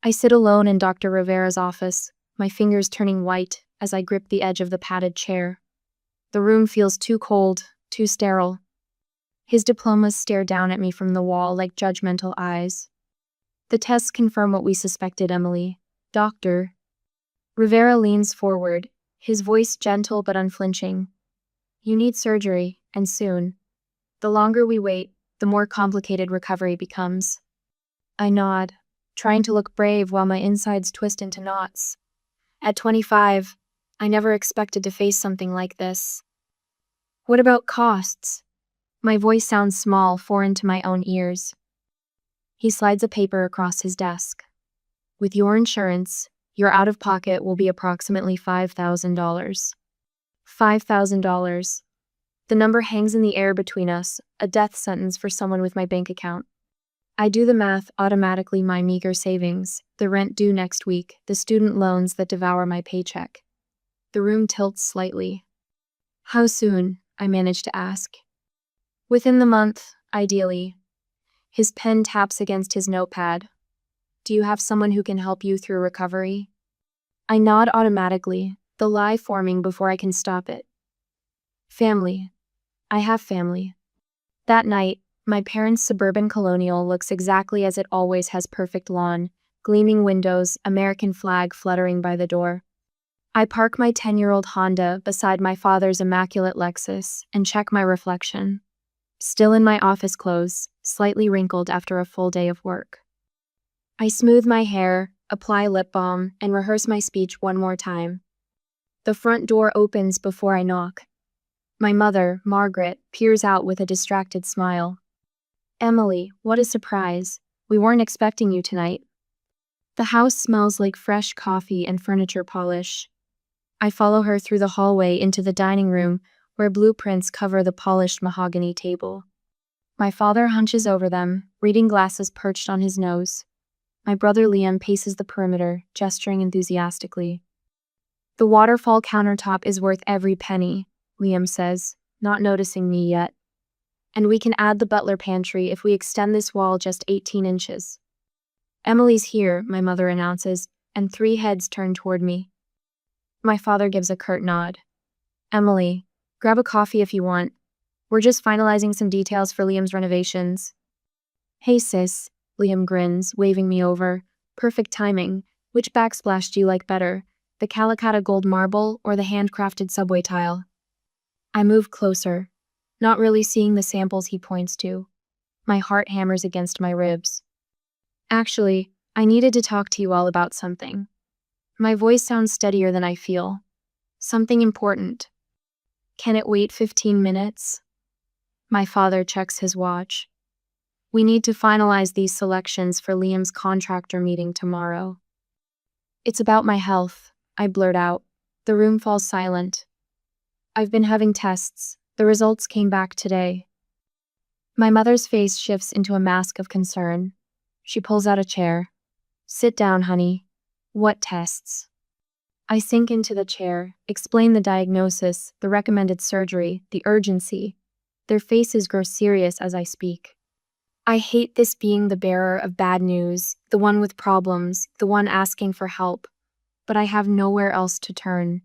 I sit alone in Dr. Rivera's office, my fingers turning white as I grip the edge of the padded chair. The room feels too cold, too sterile. His diplomas stare down at me from the wall like judgmental eyes. The tests confirm what we suspected, Emily. Doctor. Rivera leans forward, his voice gentle but unflinching. You need surgery, and soon. The longer we wait, the more complicated recovery becomes. I nod, trying to look brave while my insides twist into knots. At 25, I never expected to face something like this. What about costs? My voice sounds small, foreign to my own ears. He slides a paper across his desk. With your insurance, your out-of-pocket will be approximately $5,000. $5,000. The number hangs in the air between us, a death sentence for someone with my bank account. I do the math, automatically my meager savings, the rent due next week, the student loans that devour my paycheck. The room tilts slightly. How soon? I manage to ask. Within the month, ideally. His pen taps against his notepad. Do you have someone who can help you through recovery? I nod automatically, the lie forming before I can stop it. Family. I have family. That night, my parents' suburban colonial looks exactly as it always has: perfect lawn, gleaming windows, American flag fluttering by the door. I park my 10-year-old Honda beside my father's immaculate Lexus and check my reflection. Still in my office clothes, slightly wrinkled after a full day of work. I smooth my hair, apply lip balm, and rehearse my speech one more time. The front door opens before I knock. My mother, Margaret, peers out with a distracted smile. Emily, what a surprise. We weren't expecting you tonight. The house smells like fresh coffee and furniture polish. I follow her through the hallway into the dining room, where blueprints cover the polished mahogany table. My father hunches over them, reading glasses perched on his nose. My brother Liam paces the perimeter, gesturing enthusiastically. The waterfall countertop is worth every penny, Liam says, not noticing me yet. And we can add the butler pantry if we extend this wall just 18 inches. Emily's here, my mother announces, and 3 heads turn toward me. My father gives a curt nod. Emily, grab a coffee if you want. We're just finalizing some details for Liam's renovations. Hey sis, Liam grins, waving me over. Perfect timing. Which backsplash do you like better, the Calicut gold marble or the handcrafted subway tile? I move closer, not really seeing the samples he points to. My heart hammers against my ribs. Actually, I needed to talk to you all about something. My voice sounds steadier than I feel. Something important. Can it wait 15 minutes? My father checks his watch. We need to finalize these selections for Liam's contractor meeting tomorrow. It's about my health, I blurt out. The room falls silent. I've been having tests. The results came back today. My mother's face shifts into a mask of concern. She pulls out a chair. Sit down, honey. What tests? I sink into the chair, explain the diagnosis, the recommended surgery, the urgency. Their faces grow serious as I speak. I hate this being the bearer of bad news, the one with problems, the one asking for help. But I have nowhere else to turn.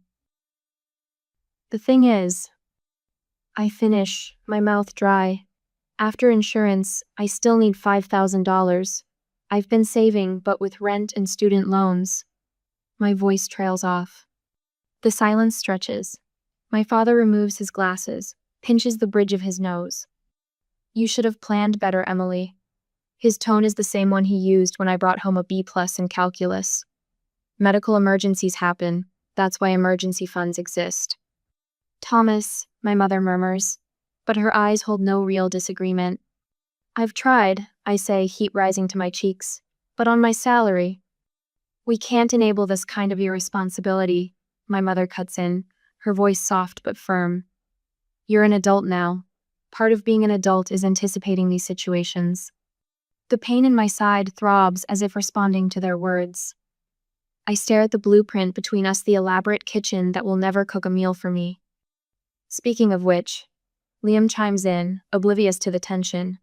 The thing is, I finish, my mouth dry. After insurance, I still need $5,000. I've been saving, but with rent and student loans. My voice trails off. The silence stretches. My father removes his glasses, pinches the bridge of his nose. You should have planned better, Emily. His tone is the same one he used when I brought home a B+ in calculus. Medical emergencies happen. That's why emergency funds exist. Thomas, my mother murmurs, but her eyes hold no real disagreement. I've tried, I say, heat rising to my cheeks, but on my salary. We can't enable this kind of irresponsibility, my mother cuts in, her voice soft but firm. You're an adult now. Part of being an adult is anticipating these situations. The pain in my side throbs as if responding to their words. I stare at the blueprint between us, the elaborate kitchen that will never cook a meal for me. Speaking of which, Liam chimes in, oblivious to the tension.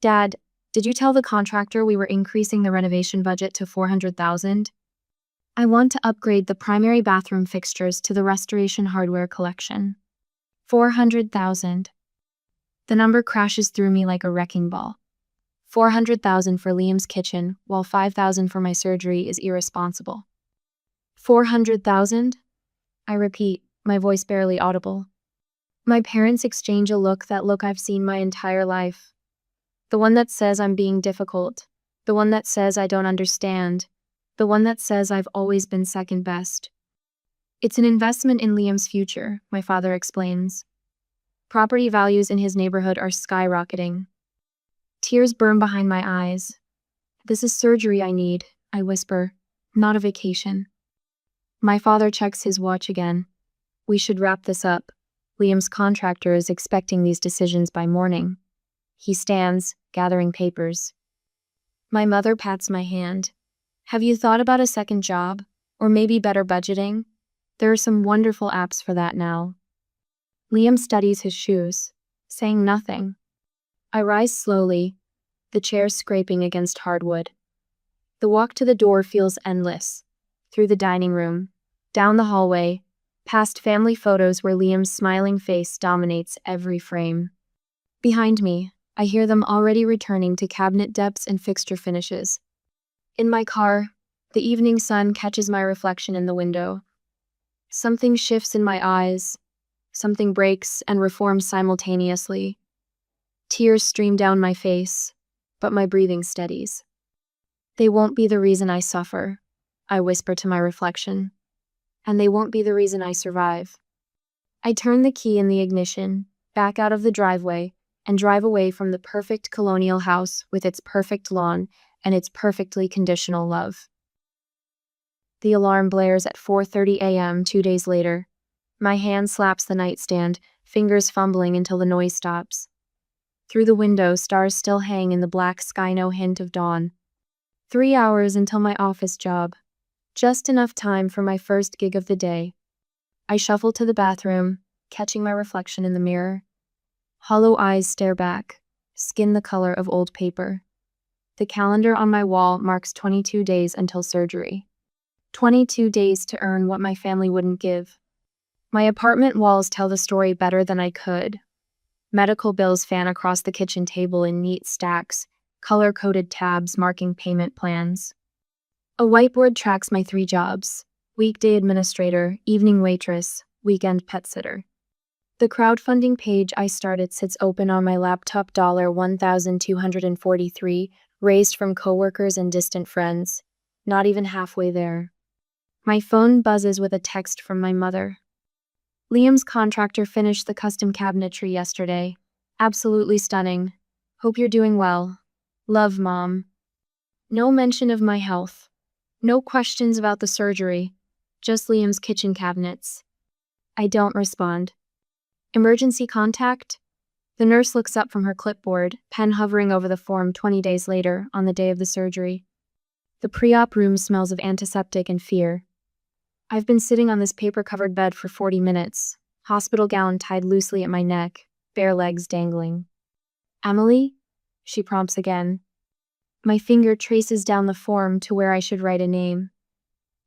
Dad, Did you tell the contractor we were increasing the renovation budget to 400,000? I want to upgrade the primary bathroom fixtures to the restoration hardware collection. 400,000. The number crashes through me like a wrecking ball. 400,000 for Liam's kitchen, while 5,000 for my surgery is irresponsible. 400,000? I repeat, my voice barely audible. My parents exchange a look, that look I've seen my entire life. The one that says I'm being difficult. The one that says I don't understand. The one that says I've always been second best. It's an investment in Liam's future, my father explains. Property values in his neighborhood are skyrocketing. Tears burn behind my eyes. This is surgery I need, I whisper, not a vacation. My father checks his watch again. We should wrap this up. Liam's contractor is expecting these decisions by morning. He stands, gathering papers. My mother pats my hand. Have you thought about a second job? Or maybe better budgeting? There are some wonderful apps for that now. Liam studies his shoes, saying nothing. I rise slowly, the chair scraping against hardwood. The walk to the door feels endless. Through the dining room, down the hallway, past family photos where Liam's smiling face dominates every frame. Behind me, I hear them already returning to cabinet depths and fixture finishes. In my car, the evening sun catches my reflection in the window. Something shifts in my eyes. Something breaks and reforms simultaneously. Tears stream down my face, but my breathing steadies. They won't be the reason I suffer, I whisper to my reflection. And they won't be the reason I survive. I turn the key in the ignition, back out of the driveway, and drive away from the perfect colonial house with its perfect lawn and its perfectly conditional love. The alarm blares at 4:30 a.m. 2 days later. My hand slaps the nightstand, fingers fumbling until the noise stops. Through the window, stars still hang in the black sky, no hint of dawn. 3 hours until my office job. Just enough time for my first gig of the day. I shuffle to the bathroom, catching my reflection in the mirror. Hollow eyes stare back, skin the color of old paper. The calendar on my wall marks 22 days until surgery. 22 days to earn what my family wouldn't give. My apartment walls tell the story better than I could. Medical bills fan across the kitchen table in neat stacks, color-coded tabs marking payment plans. A whiteboard tracks my 3 jobs: weekday administrator, evening waitress, weekend pet sitter. The crowdfunding page I started sits open on my laptop. $1,243, raised from coworkers and distant friends. Not even halfway there. My phone buzzes with a text from my mother. Liam's contractor finished the custom cabinetry yesterday. Absolutely stunning. Hope you're doing well. Love, Mom. No mention of my health. No questions about the surgery. Just Liam's kitchen cabinets. I don't respond. Emergency contact? The nurse looks up from her clipboard, pen hovering over the form. 20 days later, on the day of the surgery. The pre-op room smells of antiseptic and fear. I've been sitting on this paper-covered bed for 40 minutes, hospital gown tied loosely at my neck, bare legs dangling. Emily? She prompts again. My finger traces down the form to where I should write a name.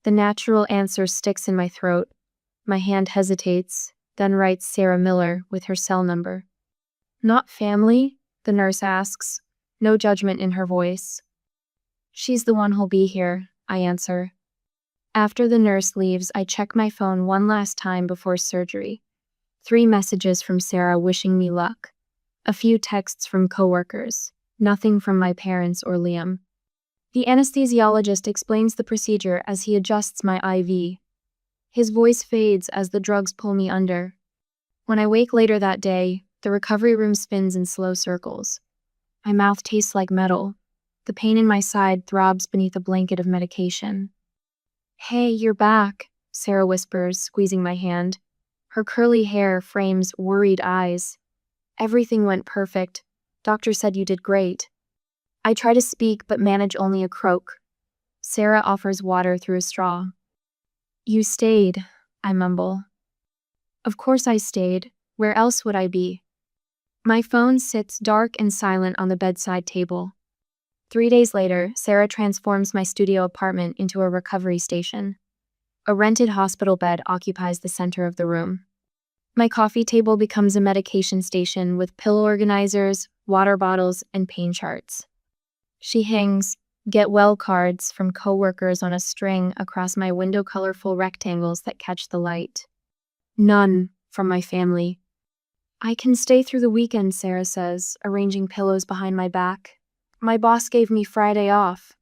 The natural answer sticks in my throat. My hand hesitates, then writes Sarah Miller with her cell number. Not family? The nurse asks, no judgment in her voice. She's the one who'll be here, I answer. After the nurse leaves, I check my phone one last time before surgery. 3 messages from Sarah wishing me luck. A few texts from coworkers. Nothing from my parents or Liam. The anesthesiologist explains the procedure as he adjusts my IV. His voice fades as the drugs pull me under. When I wake later that day, the recovery room spins in slow circles. My mouth tastes like metal. The pain in my side throbs beneath a blanket of medication. Hey, you're back, Sarah whispers, squeezing my hand. Her curly hair frames worried eyes. Everything went perfect. Doctor said you did great. I try to speak but manage only a croak. Sarah offers water through a straw. You stayed, I mumble. Of course I stayed. Where else would I be? My phone sits dark and silent on the bedside table. 3 days later, Sarah transforms my studio apartment into a recovery station. A rented hospital bed occupies the center of the room. My coffee table becomes a medication station with pill organizers, water bottles, and pain charts. She hangs get well cards from coworkers on a string across my window, colorful rectangles that catch the light. None from my family. I can stay through the weekend, Sarah says, arranging pillows behind my back. My boss gave me Friday off.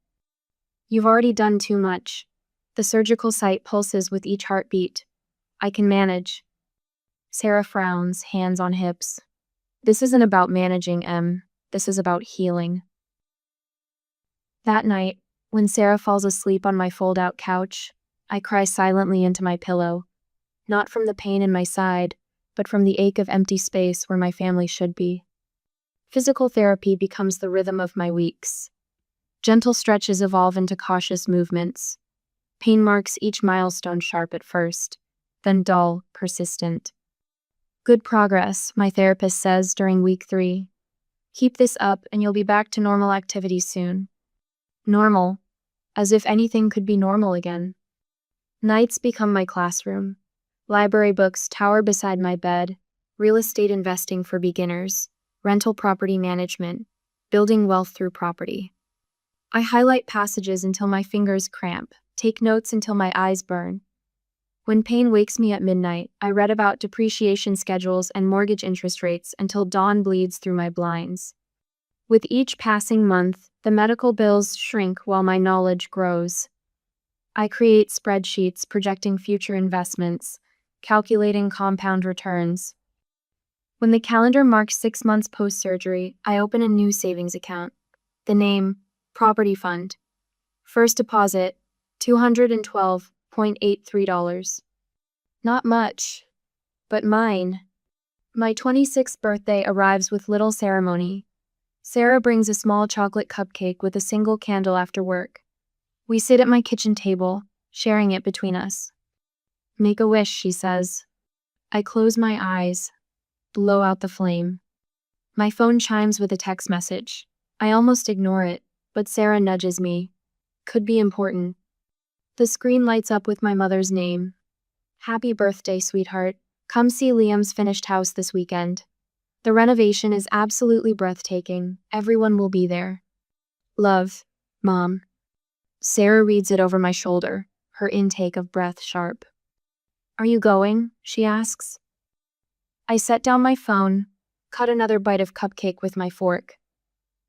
You've already done too much. The surgical site pulses with each heartbeat. I can manage. Sarah frowns, hands on hips. This isn't about managing, Em. This is about healing. That night, when Sarah falls asleep on my fold-out couch, I cry silently into my pillow, not from the pain in my side, but from the ache of empty space where my family should be. Physical therapy becomes the rhythm of my weeks. Gentle stretches evolve into cautious movements. Pain marks each milestone sharp at first, then dull, persistent. Good progress, my therapist says during week 3. Keep this up and you'll be back to normal activities soon. Normal, as if anything could be normal again. Nights become my classroom. Library books tower beside my bed, real estate investing for beginners, rental property management, building wealth through property. I highlight passages until my fingers cramp, take notes until my eyes burn. When pain wakes me at midnight, I read about depreciation schedules and mortgage interest rates until dawn bleeds through my blinds. With each passing month, the medical bills shrink while my knowledge grows. I create spreadsheets projecting future investments, calculating compound returns. When the calendar marks 6 months post-surgery, I open a new savings account. The name, Property Fund. First deposit, $212.83. Not much, but mine. My 26th birthday arrives with little ceremony. Sarah brings a small chocolate cupcake with a single candle after work. We sit at my kitchen table, sharing it between us. Make a wish, she says. I close my eyes, blow out the flame. My phone chimes with a text message. I almost ignore it, but Sarah nudges me. Could be important. The screen lights up with my mother's name. Happy birthday, sweetheart. Come see Liam's finished house this weekend. The renovation is absolutely breathtaking. Everyone will be there. Love, Mom. Sarah reads it over my shoulder, her intake of breath sharp. Are you going? She asks. I set down my phone, cut another bite of cupcake with my fork.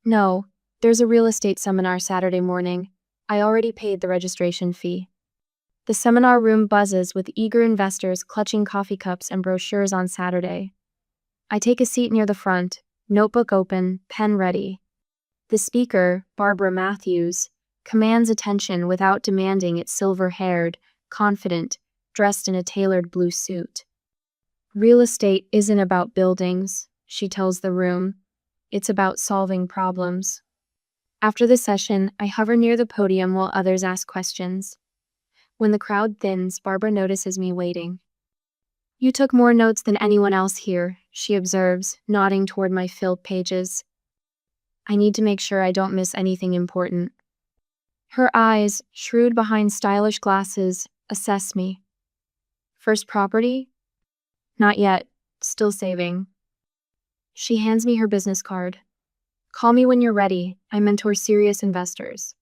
No, there's a real estate seminar Saturday morning. I already paid the registration fee. The seminar room buzzes with eager investors clutching coffee cups and brochures on Saturday. I take a seat near the front, notebook open, pen ready. The speaker, Barbara Matthews, commands attention without demanding it, silver-haired, confident, dressed in a tailored blue suit. Real estate isn't about buildings, she tells the room. It's about solving problems. After the session, I hover near the podium while others ask questions. When the crowd thins, Barbara notices me waiting. You took more notes than anyone else here, she observes, nodding toward my filled pages. I need to make sure I don't miss anything important. Her eyes, shrewd behind stylish glasses, assess me. First property? Not yet. Still saving. She hands me her business card. Call me when you're ready. I mentor serious investors.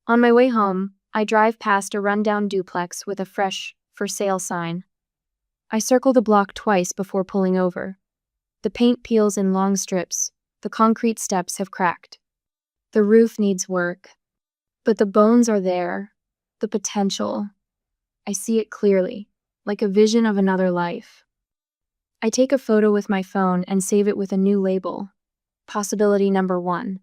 On my way home, I drive past a rundown duplex with a fresh for sale sign. I circle the block twice before pulling over. The paint peels in long strips. The concrete steps have cracked. The roof needs work. But the bones are there. The potential. I see it clearly, like a vision of another life. I take a photo with my phone and save it with a new label. Possibility number 1.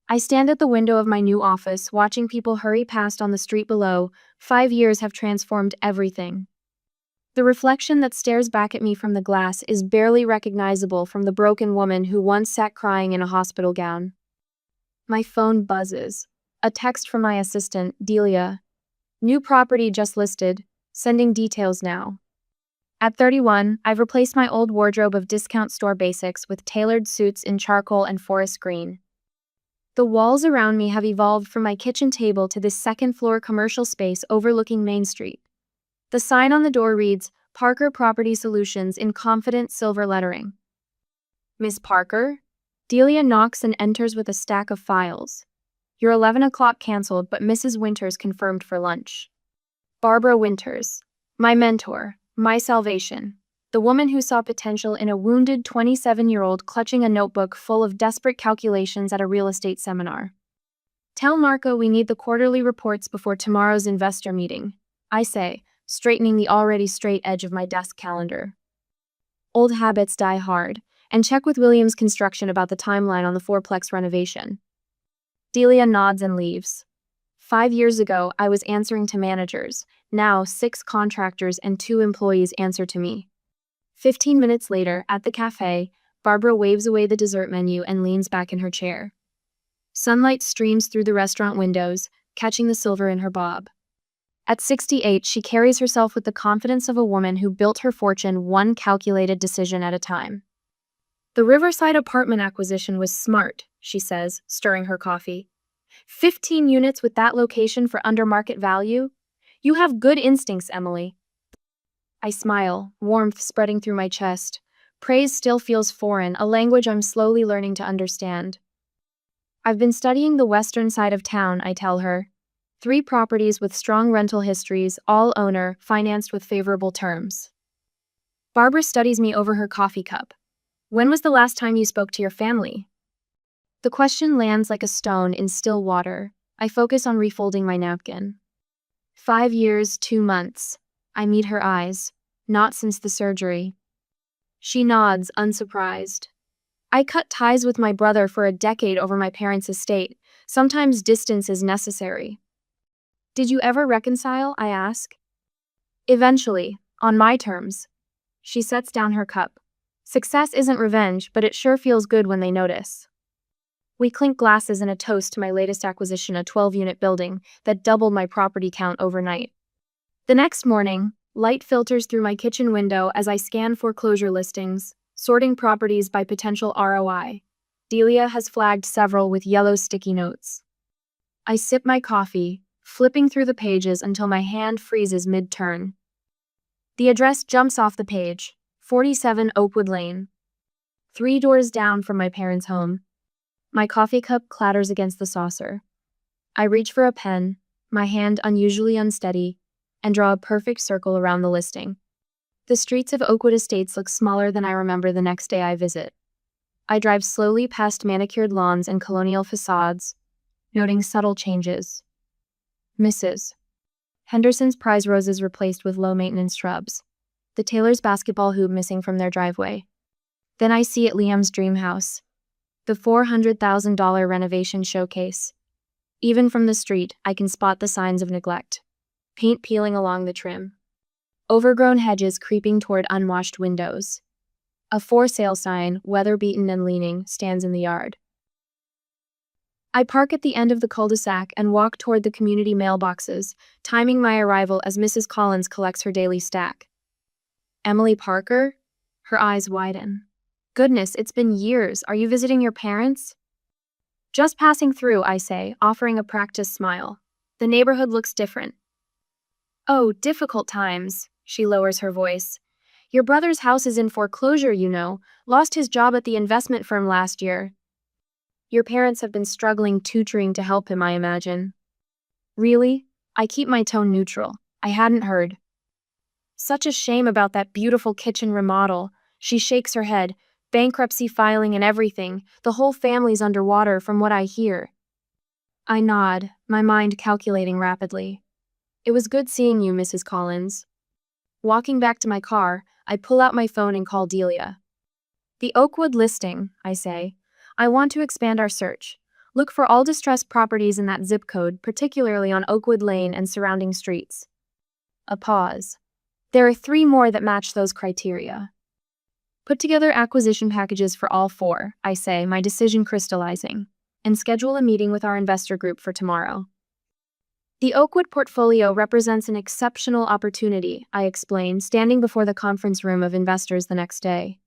I stand at the window of my new office, watching people hurry past on the street below. 5 years have transformed everything. The reflection that stares back at me from the glass is barely recognizable from the broken woman who once sat crying in a hospital gown. My phone buzzes. A text from my assistant, Delia. New property just listed. Sending details now. At 31, I've replaced my old wardrobe of discount store basics with tailored suits in charcoal and forest green. The walls around me have evolved from my kitchen table to this second-floor commercial space overlooking Main Street. The sign on the door reads, Parker Property Solutions in confident silver lettering. Miss Parker? Delia knocks and enters with a stack of files. Your 11 o'clock canceled, but Mrs. Winters confirmed for lunch. Barbara Winters. My mentor. My salvation. The woman who saw potential in a wounded 27-year-old clutching a notebook full of desperate calculations at a real estate seminar. Tell Marco we need the quarterly reports before tomorrow's investor meeting, I say, straightening the already straight edge of my desk calendar. Old habits die hard, and check with Williams Construction about the timeline on the fourplex renovation. Delia nods and leaves. 5 years ago, I was answering to managers. Now, 6 contractors and 2 employees answer to me. 15 minutes later, at the cafe, Barbara waves away the dessert menu and leans back in her chair. Sunlight streams through the restaurant windows, catching the silver in her bob. At 68, she carries herself with the confidence of a woman who built her fortune one calculated decision at a time. The Riverside apartment acquisition was smart, she says, stirring her coffee. 15 units with that location for under market value? You have good instincts, Emily. I smile, warmth spreading through my chest. Praise still feels foreign, a language I'm slowly learning to understand. I've been studying the western side of town, I tell her. 3 properties with strong rental histories, all owner, financed with favorable terms. Barbara studies me over her coffee cup. When was the last time you spoke to your family? The question lands like a stone in still water. I focus on refolding my napkin. 5 years, 2 months. I meet her eyes. Not since the surgery. She nods, unsurprised. I cut ties with my brother for a decade over my parents' estate. Sometimes distance is necessary. Did you ever reconcile? I ask. Eventually, on my terms. She sets down her cup. Success isn't revenge, but it sure feels good when they notice. We clink glasses in a toast to my latest acquisition, a 12-unit building that doubled my property count overnight. The next morning, light filters through my kitchen window as I scan foreclosure listings, sorting properties by potential ROI. Delia has flagged several with yellow sticky notes. I sip my coffee, flipping through the pages until my hand freezes mid-turn. The address jumps off the page, 47 Oakwood Lane. 3 doors down from my parents' home. My coffee cup clatters against the saucer. I reach for a pen, my hand unusually unsteady, and draw a perfect circle around the listing. The streets of Oakwood Estates look smaller than I remember the next day I visit. I drive slowly past manicured lawns and colonial facades, noting subtle changes. Mrs. Henderson's prize roses replaced with low-maintenance shrubs. The Taylor's basketball hoop missing from their driveway. Then I see at Liam's dream house. The $400,000 renovation showcase. Even from the street, I can spot the signs of neglect. Paint peeling along the trim. Overgrown hedges creeping toward unwashed windows. A for sale sign, weather-beaten and leaning, stands in the yard. I park at the end of the cul-de-sac and walk toward the community mailboxes, timing my arrival as Mrs. Collins collects her daily stack. Emily Parker? Her eyes widen. Goodness, it's been years. Are you visiting your parents? Just passing through, I say, offering a practiced smile. The neighborhood looks different. Oh, difficult times, she lowers her voice. Your brother's house is in foreclosure, you know. Lost his job at the investment firm last year. Your parents have been struggling tutoring to help him, I imagine. Really? I keep my tone neutral. I hadn't heard. Such a shame about that beautiful kitchen remodel. She shakes her head. Bankruptcy filing and everything. The whole family's underwater from what I hear. I nod, my mind calculating rapidly. It was good seeing you, Mrs. Collins. Walking back to my car, I pull out my phone and call Delia. The Oakwood listing, I say. I want to expand our search. Look for all distressed properties in that zip code, particularly on Oakwood Lane and surrounding streets. A pause. There are 3 more that match those criteria. Put together acquisition packages for all 4, I say, my decision crystallizing, and schedule a meeting with our investor group for tomorrow. The Oakwood portfolio represents an exceptional opportunity, I explain, standing before the conference room of investors the next day.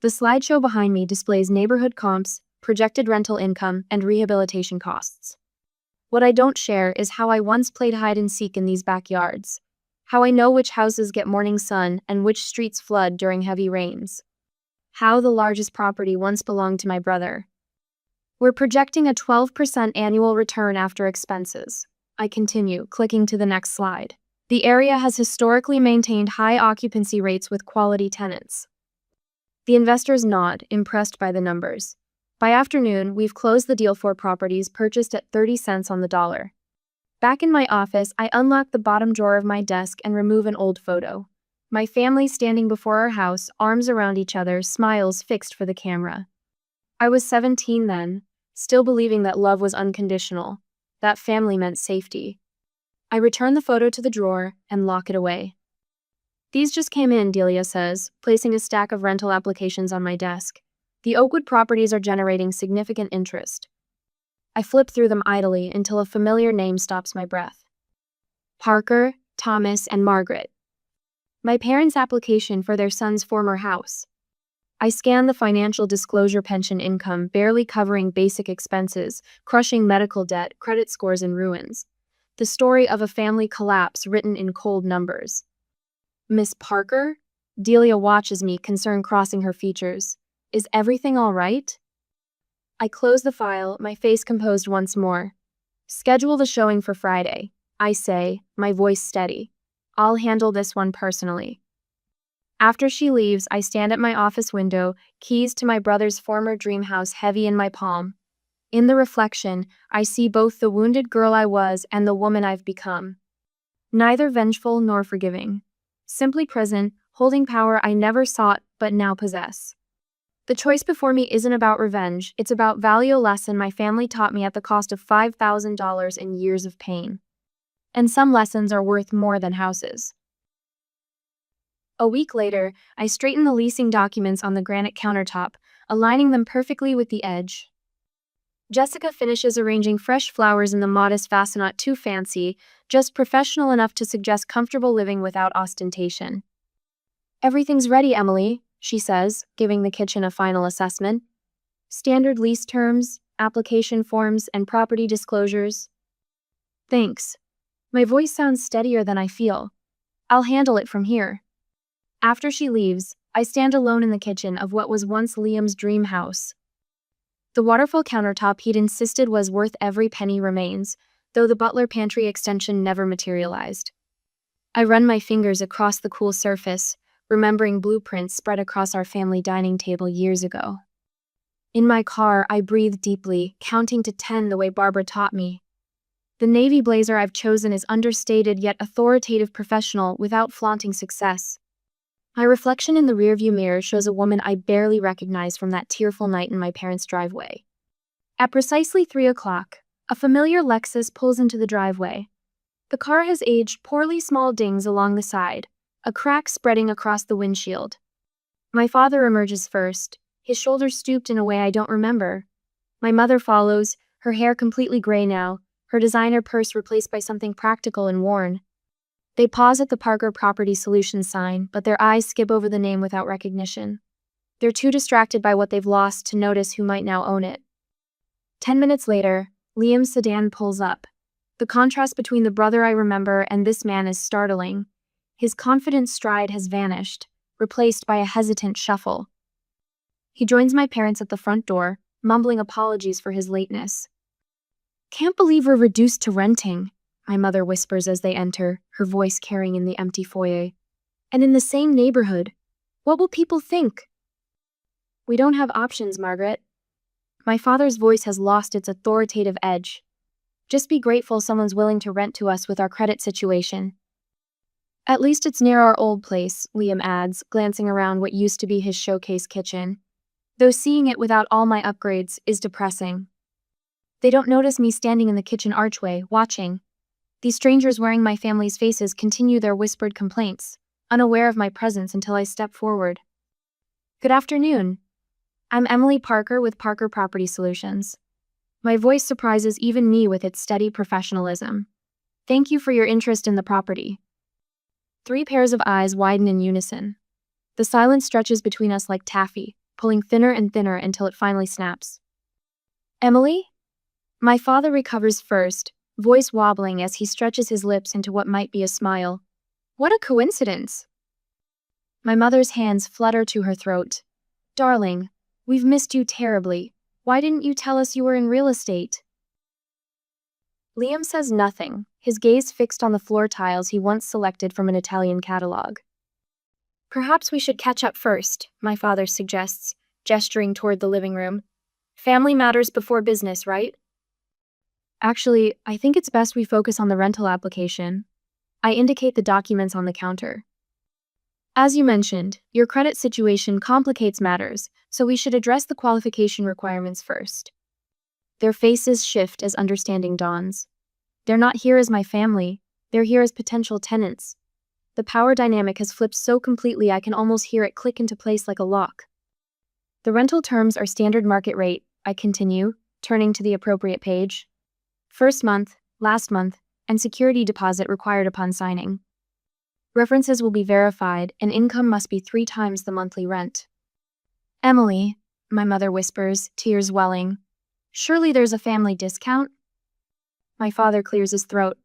The slideshow behind me displays neighborhood comps, projected rental income, and rehabilitation costs. What I don't share is how I once played hide and seek in these backyards. How I know which houses get morning sun and which streets flood during heavy rains. How the largest property once belonged to my brother. We're projecting a 12% annual return after expenses. I continue, clicking to the next slide. The area has historically maintained high occupancy rates with quality tenants. The investors nod, impressed by the numbers. By afternoon, we've closed the deal for properties purchased at 30 cents on the dollar. Back in my office, I unlock the bottom drawer of my desk and remove an old photo. My family standing before our house, arms around each other, smiles fixed for the camera. I was 17 then, still believing that love was unconditional, that family meant safety. I return the photo to the drawer and lock it away. These just came in, Delia says, placing a stack of rental applications on my desk. The Oakwood properties are generating significant interest. I flip through them idly until a familiar name stops my breath. Parker, Thomas, and Margaret. My parents' application for their son's former house. I scan the financial disclosure: pension income barely covering basic expenses, crushing medical debt, credit scores in ruins. The story of a family collapse written in cold numbers. Miss Parker? Delia watches me, concern crossing her features. Is everything all right? I close the file, my face composed once more. Schedule the showing for Friday, I say, my voice steady. I'll handle this one personally. After she leaves, I stand at my office window, keys to my brother's former dream house heavy in my palm. In the reflection, I see both the wounded girl I was and the woman I've become. Neither vengeful nor forgiving. Simply present, holding power I never sought but now possess. The choice before me isn't about revenge, it's about value, a lesson my family taught me at the cost of $5,000 and years of pain. And some lessons are worth more than houses. A week later, I straighten the leasing documents on the granite countertop, aligning them perfectly with the edge. Jessica finishes arranging fresh flowers in the modest vase, not too fancy, just professional enough to suggest comfortable living without ostentation. Everything's ready, Emily, she says, giving the kitchen a final assessment. Standard lease terms, application forms, and property disclosures. Thanks. My voice sounds steadier than I feel. I'll handle it from here. After she leaves, I stand alone in the kitchen of what was once Liam's dream house. The waterfall countertop he'd insisted was worth every penny remains, though the butler pantry extension never materialized. I run my fingers across the cool surface, remembering blueprints spread across our family dining table years ago. In my car, I breathe deeply, counting to 10 the way Barbara taught me. The navy blazer I've chosen is understated yet authoritative, professional without flaunting success. My reflection in the rearview mirror shows a woman I barely recognize from that tearful night in my parents' driveway. At precisely 3 o'clock, a familiar Lexus pulls into the driveway. The car has aged poorly, small dings along the side, a crack spreading across the windshield. My father emerges first, his shoulders stooped in a way I don't remember. My mother follows, her hair completely gray now, her designer purse replaced by something practical and worn. They pause at the Parker Property Solutions sign, but their eyes skip over the name without recognition. They're too distracted by what they've lost to notice who might now own it. 10 minutes later, Liam's sedan pulls up. The contrast between the brother I remember and this man is startling. His confident stride has vanished, replaced by a hesitant shuffle. He joins my parents at the front door, mumbling apologies for his lateness. Can't believe we're reduced to renting, my mother whispers as they enter, her voice carrying in the empty foyer. And in the same neighborhood. What will people think? We don't have options, Margaret. My father's voice has lost its authoritative edge. Just be grateful someone's willing to rent to us with our credit situation. At least it's near our old place, Liam adds, glancing around what used to be his showcase kitchen. Though seeing it without all my upgrades is depressing. They don't notice me standing in the kitchen archway, watching. These strangers wearing my family's faces continue their whispered complaints, unaware of my presence until I step forward. Good afternoon. I'm Emily Parker with Parker Property Solutions. My voice surprises even me with its steady professionalism. Thank you for your interest in the property. 3 pairs of eyes widen in unison. The silence stretches between us like taffy, pulling thinner and thinner until it finally snaps. Emily? My father recovers first, voice wobbling as he stretches his lips into what might be a smile. What a coincidence! My mother's hands flutter to her throat. Darling, we've missed you terribly. Why didn't you tell us you were in real estate? Liam says nothing, his gaze fixed on the floor tiles he once selected from an Italian catalog. Perhaps we should catch up first, my father suggests, gesturing toward the living room. Family matters before business, right? Actually, I think it's best we focus on the rental application. I indicate the documents on the counter. As you mentioned, your credit situation complicates matters, so we should address the qualification requirements first. Their faces shift as understanding dawns. They're not here as my family, they're here as potential tenants. The power dynamic has flipped so completely I can almost hear it click into place like a lock. The rental terms are standard market rate, I continue, turning to the appropriate page. First month, last month, and security deposit required upon signing. References will be verified, and income must be 3 times the monthly rent. Emily, my mother whispers, tears welling. Surely there's a family discount? My father clears his throat.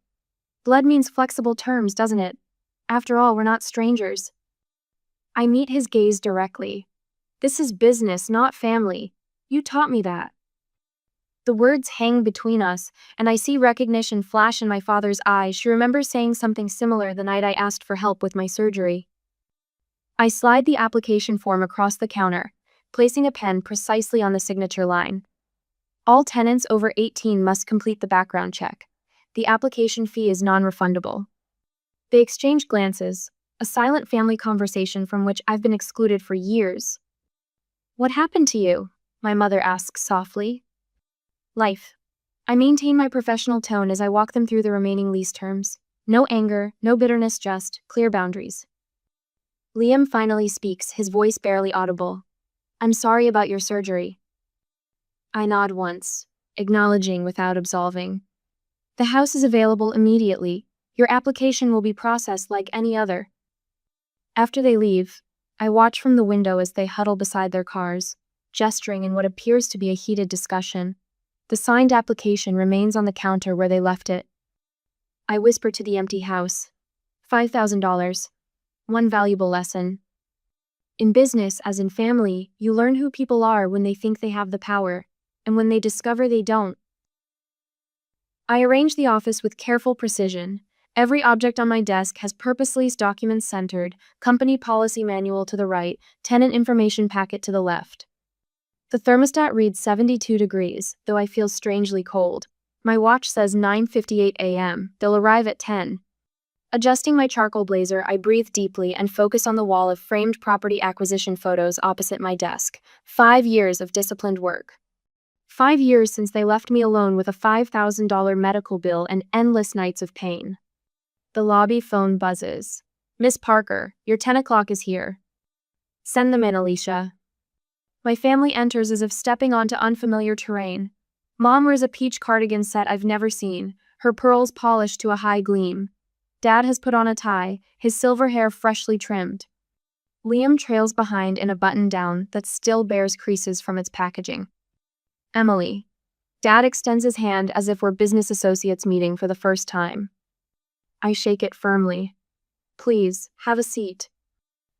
Blood means flexible terms, doesn't it? After all, we're not strangers. I meet his gaze directly. This is business, not family. You taught me that. The words hang between us, and I see recognition flash in my father's eyes. She remembers saying something similar the night I asked for help with my surgery. I slide the application form across the counter, placing a pen precisely on the signature line. All tenants over 18 must complete the background check. The application fee is non-refundable. They exchange glances, a silent family conversation from which I've been excluded for years. What happened to you? My mother asks softly. Life. I maintain my professional tone as I walk them through the remaining lease terms. No anger, no bitterness, just clear boundaries. Liam finally speaks, his voice barely audible. I'm sorry about your surgery. I nod once, acknowledging without absolving. The house is available immediately. Your application will be processed like any other. After they leave, I watch from the window as they huddle beside their cars, gesturing in what appears to be a heated discussion. The signed application remains on the counter where they left it. I whisper to the empty house. $5,000. One valuable lesson. In business, as in family, you learn who people are when they think they have the power, and when they discover they don't. I arrange the office with careful precision. Every object on my desk has purposely documents centered, company policy manual to the right, tenant information packet to the left. The thermostat reads 72 degrees, though I feel strangely cold. My watch says 9:58 a.m. They'll arrive at 10. Adjusting my charcoal blazer, I breathe deeply and focus on the wall of framed property acquisition photos opposite my desk. 5 years of disciplined work. 5 years since they left me alone with a $5,000 medical bill and endless nights of pain. The lobby phone buzzes. Miss Parker, your 10 o'clock is here. Send them in, Alicia. My family enters as if stepping onto unfamiliar terrain. Mom wears a peach cardigan set I've never seen, her pearls polished to a high gleam. Dad has put on a tie, his silver hair freshly trimmed. Liam trails behind in a button-down that still bears creases from its packaging. Emily. Dad extends his hand as if we're business associates meeting for the first time. I shake it firmly. Please, have a seat.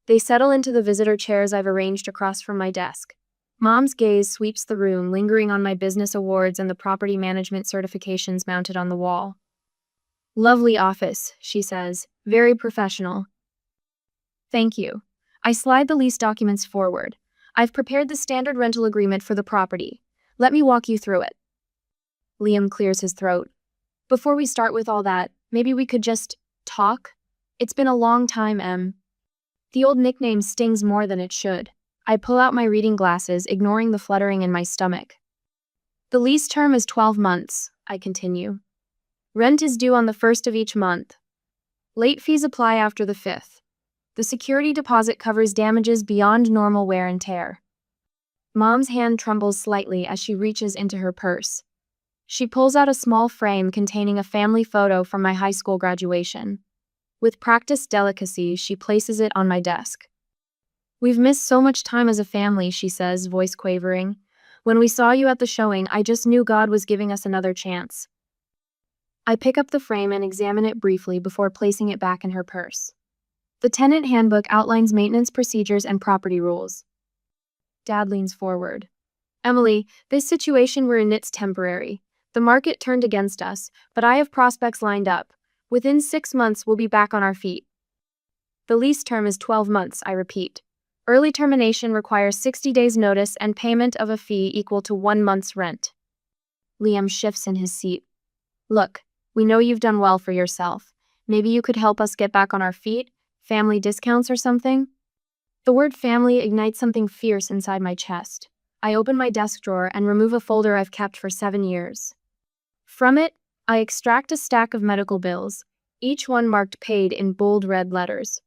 They settle into the visitor chairs I've arranged across from my desk. Mom's gaze sweeps the room, lingering on my business awards and the property management certifications mounted on the wall. Lovely office, she says, very professional. Thank you. I slide the lease documents forward. I've prepared the standard rental agreement for the property. Let me walk you through it. Liam clears his throat. Before we start with all that, maybe we could just talk? It's been a long time, Em. The old nickname stings more than it should. I pull out my reading glasses, ignoring the fluttering in my stomach. The lease term is 12 months, I continue. Rent is due on the 1st of each month. Late fees apply after the 5th. The security deposit covers damages beyond normal wear and tear. Mom's hand trembles slightly as she reaches into her purse. She pulls out a small frame containing a family photo from my high school graduation. With practiced delicacy, she places it on my desk. We've missed so much time as a family, she says, voice quavering. When we saw you at the showing, I just knew God was giving us another chance. I pick up the frame and examine it briefly before placing it back in her purse. The tenant handbook outlines maintenance procedures and property rules. Dad leans forward. Emily, this situation we're in, it's temporary. The market turned against us, but I have prospects lined up. Within 6 months, we'll be back on our feet. The lease term is 12 months, I repeat. Early termination requires 60 days' notice and payment of a fee equal to 1 month's rent. Liam shifts in his seat. Look, we know you've done well for yourself. Maybe you could help us get back on our feet? Family discounts or something? The word family ignites something fierce inside my chest. I open my desk drawer and remove a folder I've kept for 7 years. From it, I extract a stack of medical bills, each one marked paid in bold red letters.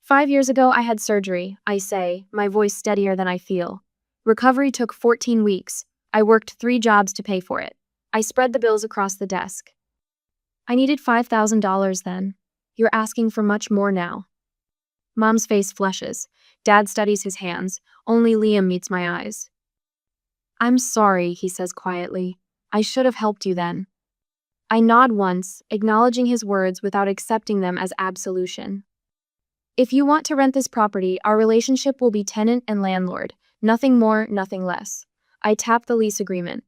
5 years ago, I had surgery, I say, my voice steadier than I feel. Recovery took 14 weeks. I worked 3 jobs to pay for it. I spread the bills across the desk. I needed $5,000 then. You're asking for much more now. Mom's face flushes. Dad studies his hands. Only Liam meets my eyes. I'm sorry, he says quietly. I should have helped you then. I nod once, acknowledging his words without accepting them as absolution. If you want to rent this property, our relationship will be tenant and landlord. Nothing more, nothing less. I tap the lease agreement.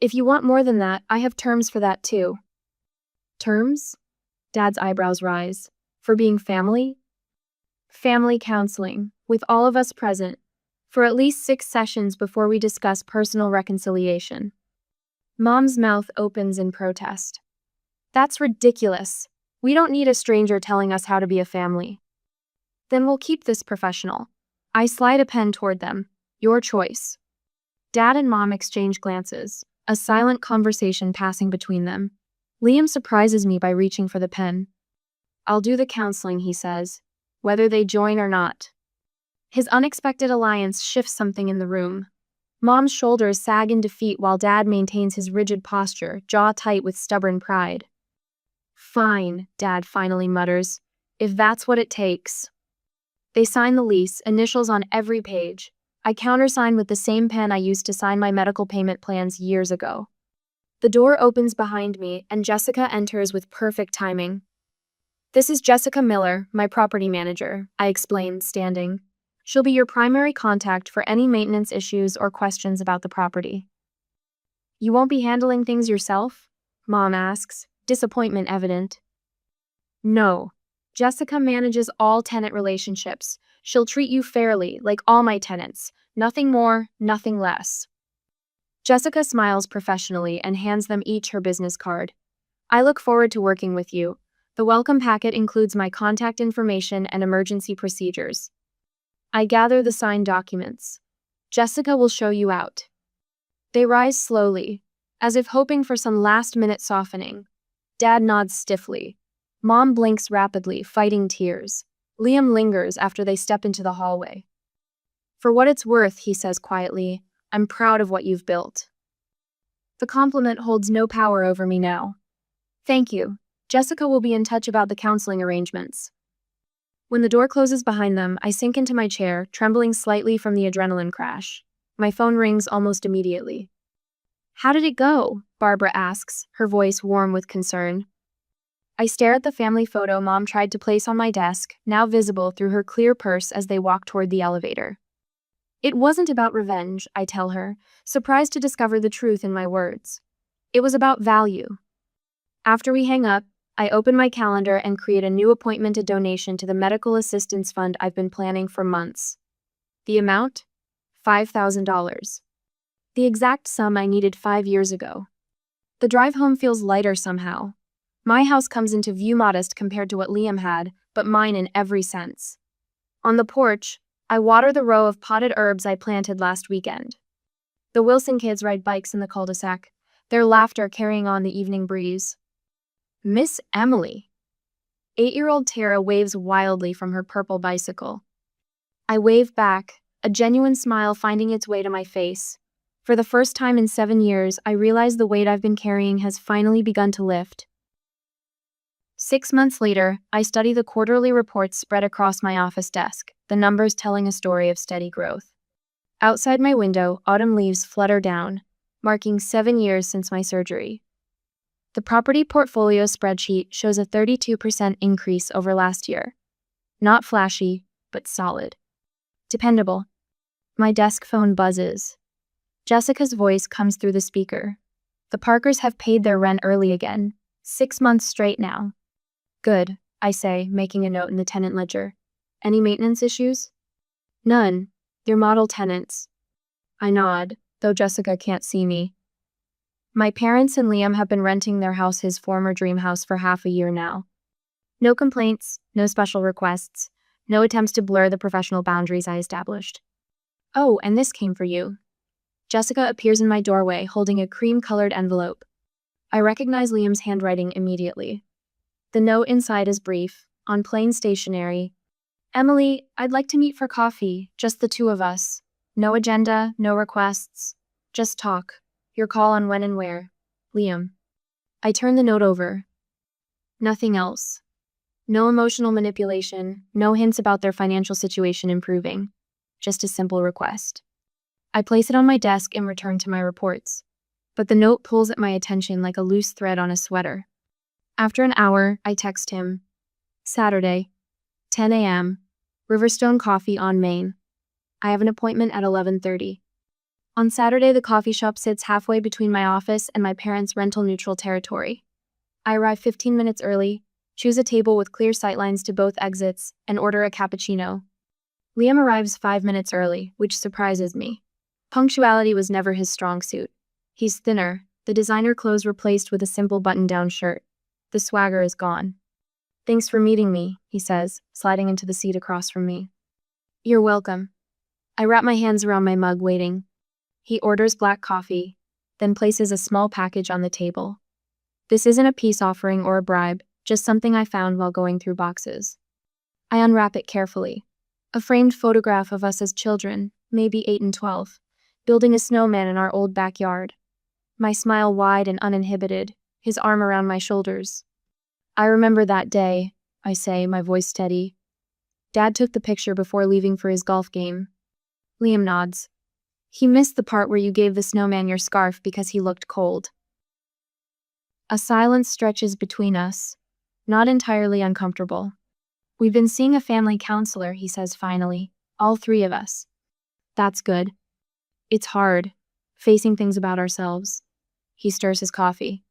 If you want more than that, I have terms for that too. Terms? Dad's eyebrows rise. For being family? Family counseling, with all of us present, for at least 6 sessions before we discuss personal reconciliation. Mom's mouth opens in protest. That's ridiculous. We don't need a stranger telling us how to be a family. Then we'll keep this professional. I slide a pen toward them. Your choice. Dad and Mom exchange glances, a silent conversation passing between them. Liam surprises me by reaching for the pen. I'll do the counseling, he says, whether they join or not. His unexpected alliance shifts something in the room. Mom's shoulders sag in defeat while Dad maintains his rigid posture, jaw tight with stubborn pride. Fine, Dad finally mutters, if that's what it takes. They sign the lease, initials on every page. I countersign with the same pen I used to sign my medical payment plans years ago. The door opens behind me, and Jessica enters with perfect timing. This is Jessica Miller, my property manager, I explain, standing. She'll be your primary contact for any maintenance issues or questions about the property. You won't be handling things yourself? Mom asks, disappointment evident. No. Jessica manages all tenant relationships. She'll treat you fairly, like all my tenants. Nothing more, nothing less. Jessica smiles professionally and hands them each her business card. I look forward to working with you. The welcome packet includes my contact information and emergency procedures. I gather the signed documents. Jessica will show you out. They rise slowly, as if hoping for some last-minute softening. Dad nods stiffly. Mom blinks rapidly, fighting tears. Liam lingers after they step into the hallway. For what it's worth, he says quietly, I'm proud of what you've built. The compliment holds no power over me now. Thank you. Jessica will be in touch about the counseling arrangements. When the door closes behind them, I sink into my chair, trembling slightly from the adrenaline crash. My phone rings almost immediately. How did it go? Barbara asks, her voice warm with concern. I stare at the family photo Mom tried to place on my desk, now visible through her clear purse as they walk toward the elevator. It wasn't about revenge, I tell her, surprised to discover the truth in my words. It was about value. After we hang up, I open my calendar and create a new appointment, a donation to the medical assistance fund I've been planning for months. The amount? $5,000. The exact sum I needed 5 years ago. The drive home feels lighter somehow. My house comes into view modest compared to what Liam had, but mine in every sense. On the porch, I water the row of potted herbs I planted last weekend. The Wilson kids ride bikes in the cul-de-sac, their laughter carrying on the evening breeze. Miss Emily. 8-year-old Tara waves wildly from her purple bicycle. I wave back, a genuine smile finding its way to my face. For the first time in 7 years, I realize the weight I've been carrying has finally begun to lift. 6 months later, I study the quarterly reports spread across my office desk, the numbers telling a story of steady growth. Outside my window, autumn leaves flutter down, marking 7 years since my surgery. The property portfolio spreadsheet shows a 32% increase over last year. Not flashy, but solid. Dependable. My desk phone buzzes. Jessica's voice comes through the speaker. The Parkers have paid their rent early again. 6 months straight now. Good, I say, making a note in the tenant ledger. Any maintenance issues? None. They're model tenants. I nod, though Jessica can't see me. My parents and Liam have been renting their house, his former dream house, for half a year now. No complaints, no special requests, no attempts to blur the professional boundaries I established. Oh, and this came for you. Jessica appears in my doorway holding a cream-colored envelope. I recognize Liam's handwriting immediately. The note inside is brief, on plain stationery. Emily, I'd like to meet for coffee, just the two of us. No agenda, no requests. Just talk. Your call on when and where. Liam. I turn the note over. Nothing else. No emotional manipulation, no hints about their financial situation improving. Just a simple request. I place it on my desk and return to my reports. But the note pulls at my attention like a loose thread on a sweater. After an hour, I text him. Saturday, 10 a.m., Riverstone Coffee on Main. I have an appointment at 11:30. On Saturday, the coffee shop sits halfway between my office and my parents' rental-neutral territory. I arrive 15 minutes early, choose a table with clear sightlines to both exits, and order a cappuccino. Liam arrives 5 minutes early, which surprises me. Punctuality was never his strong suit. He's thinner, the designer clothes replaced with a simple button-down shirt. The swagger is gone. Thanks for meeting me, he says, sliding into the seat across from me. You're welcome. I wrap my hands around my mug, waiting. He orders black coffee, then places a small package on the table. This isn't a peace offering or a bribe, just something I found while going through boxes. I unwrap it carefully. A framed photograph of us as children, maybe 8 and 12, building a snowman in our old backyard. My smile wide and uninhibited, his arm around my shoulders. I remember that day, I say, my voice steady. Dad took the picture before leaving for his golf game. Liam nods. He missed the part where you gave the snowman your scarf because he looked cold. A silence stretches between us, not entirely uncomfortable. We've been seeing a family counselor, he says finally, all three of us. That's good. It's hard, facing things about ourselves. He stirs his coffee.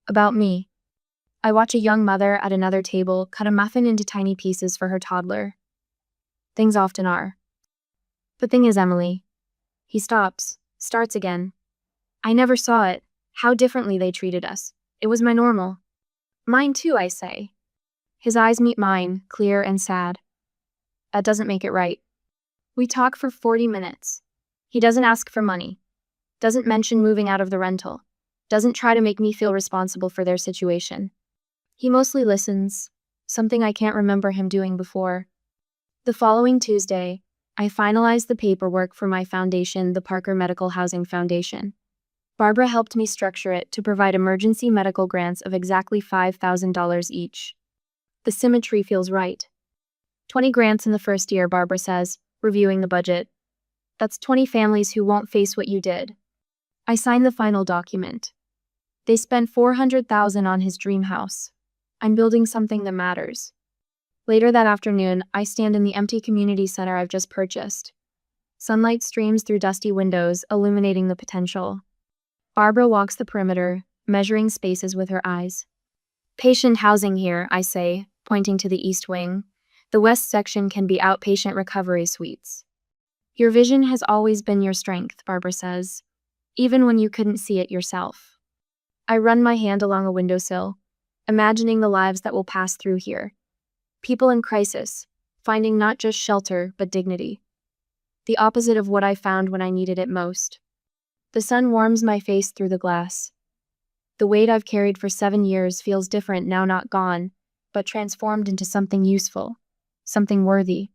About me. I watch a young mother at another table cut a muffin into tiny pieces for her toddler. Things often are. The thing is, Emily. He stops, starts again. I never saw it, how differently they treated us. It was my normal. Mine too, I say. His eyes meet mine, clear and sad. That doesn't make it right. We talk for 40 minutes. He doesn't ask for money. Doesn't mention moving out of the rental. Doesn't try to make me feel responsible for their situation. He mostly listens, something I can't remember him doing before. The following Tuesday, I finalized the paperwork for my foundation, the Parker Medical Housing Foundation. Barbara helped me structure it to provide emergency medical grants of exactly $5,000 each. The symmetry feels right. 20 grants in the first year, Barbara says, reviewing the budget. That's 20 families who won't face what you did. I signed the final document. They spent $400,000 on his dream house. I'm building something that matters. Later that afternoon, I stand in the empty community center I've just purchased. Sunlight streams through dusty windows, illuminating the potential. Barbara walks the perimeter, measuring spaces with her eyes. Patient housing here, I say, pointing to the east wing. The west section can be outpatient recovery suites. Your vision has always been your strength, Barbara says, even when you couldn't see it yourself. I run my hand along a windowsill, imagining the lives that will pass through here. People in crisis, finding not just shelter, but dignity. The opposite of what I found when I needed it most. The sun warms my face through the glass. The weight I've carried for 7 years feels different now, not gone, but transformed into something useful, something worthy.